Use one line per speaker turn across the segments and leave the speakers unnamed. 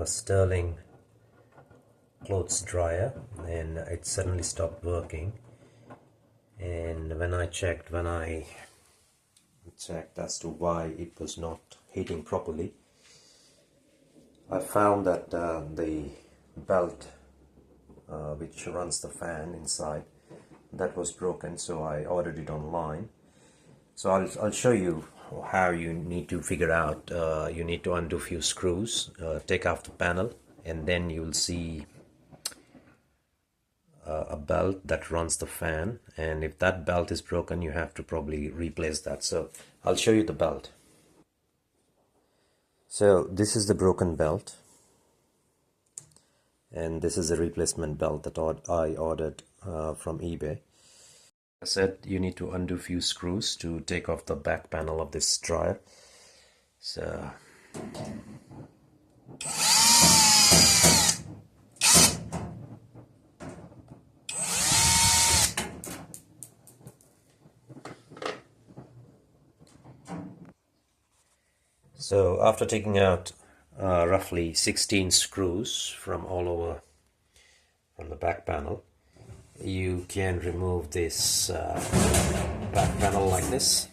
a Stirling Clothes Dryer, and it suddenly stopped working. And when I checked as to why it was not heating properly, I found that the belt which runs the fan inside, that was broken, so I ordered it online. So I'll show you how you need to figure out. You need to undo a few screws, take off the panel, and then you'll see a belt that runs the fan, and if that belt is broken, you have to probably replace that. So I'll show you the belt. So this is the broken belt, and this is a replacement belt that I ordered from eBay. I said you need to undo a few screws to take off the back panel of this dryer. So after taking out roughly 16 screws from all over from the back panel, you can remove this back panel like this.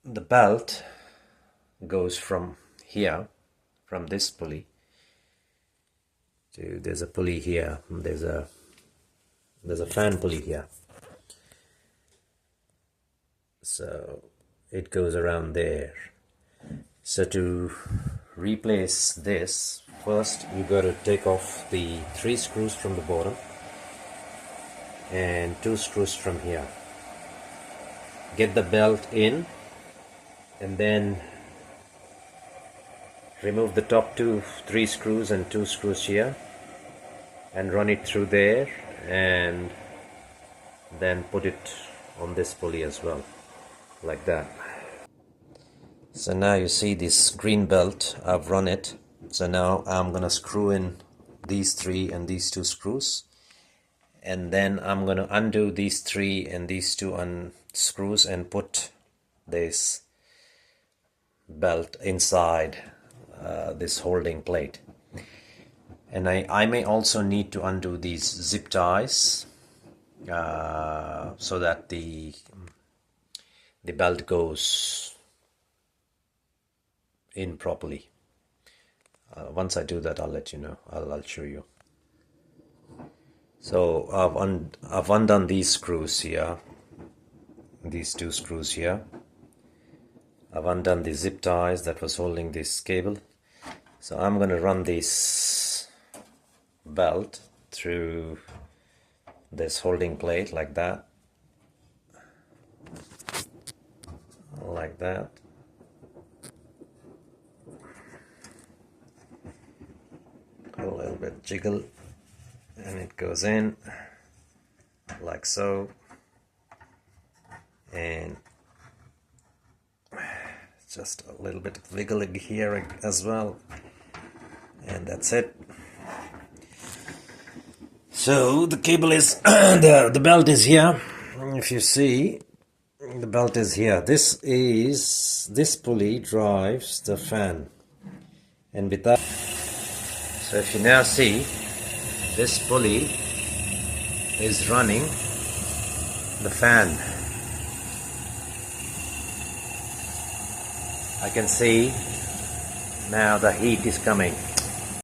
The belt goes from here, from this pulley to, there's a pulley here, there's a fan pulley here, so it goes around there. So to replace this, first you got to take off the 3 screws from the bottom and 2 screws from here. Get the belt in, and then remove the top 3 screws and 2 screws here, and run it through there, and then put it on this pulley as well, like that. So now you see this green belt, I've run it. So now I'm gonna screw in these 3 and these 2 screws, and then I'm gonna undo these 3 and these 2 screws and put this belt inside this holding plate. And I may also need to undo these zip ties so that the belt goes in properly. Once I do that, I'll let you know. I'll show you. So I've undone these screws here, these 2 screws here. I've undone the zip ties that was holding this cable. So I'm going to run this belt through this holding plate like that, like that. A little bit jiggle, and it goes in like so, and just a little bit of wiggling here as well, and that's it. So the cable is the belt is here. If you see, the belt is here. This pulley drives the fan, and with that, so if you now see, this pulley is running the fan. I can see now the heat is coming.